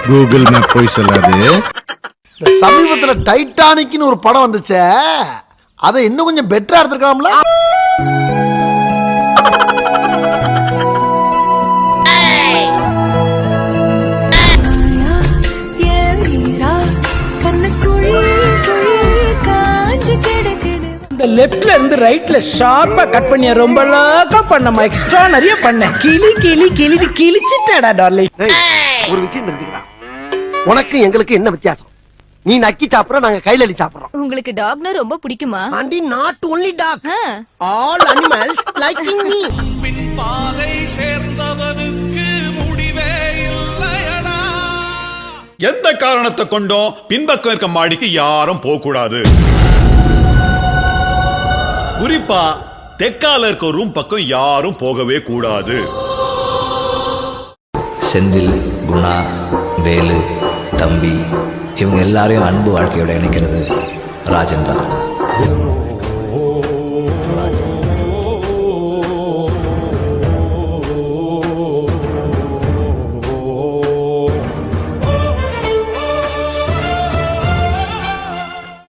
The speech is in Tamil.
கூகுள் மேப் போய் சொல்லாது. சமீபத்துல டைட்டானிக்னு ஒரு படம் வந்துச்சே, அதை இன்னும் கொஞ்சம் பெட்டரா எடுத்துக்கலாம்ல. இந்த லெஃப்ட்ல இருந்து ரைட்ல ஷார்ப்பா கட் பண்ணிய ரொம்ப லாக்கா பண்ணமா எக்ஸ்ட்ரா நிறைய பண்ண கிளி கிளி கிளி கிழிச்சிட்டடா டார்லிங். ஒரு விஷயம் தெரிஞ்சுக்கடா, உனக்கு எங்களுக்கு என்ன வித்தியாசம்? நீ நக்கி சாப்பிடுற, நாங்க கையில அள்ளி சாப்பிடுறோம். உங்களுக்கு டாக்னா ரொம்ப பிடிக்குமா? Aunty, not only dog, all animals liking me. பின்பாதை சேர்ந்தவனுக்கு முடிவே இல்லையடா. எந்த காரணத்தை கொண்டும் பின்பக்கம் இருக்க மாடிக்கு யாரும் போக கூடாது. குறிப்பா தெற்கால இருக்க ரூம் பக்கம் யாரும் போகவே கூடாது. செந்தில், குணா, வேலு, தம்பி இவங்க எல்லாரையும் அன்பு வாழ்க்கையோட இணைக்கிறது ராஜன் தான்.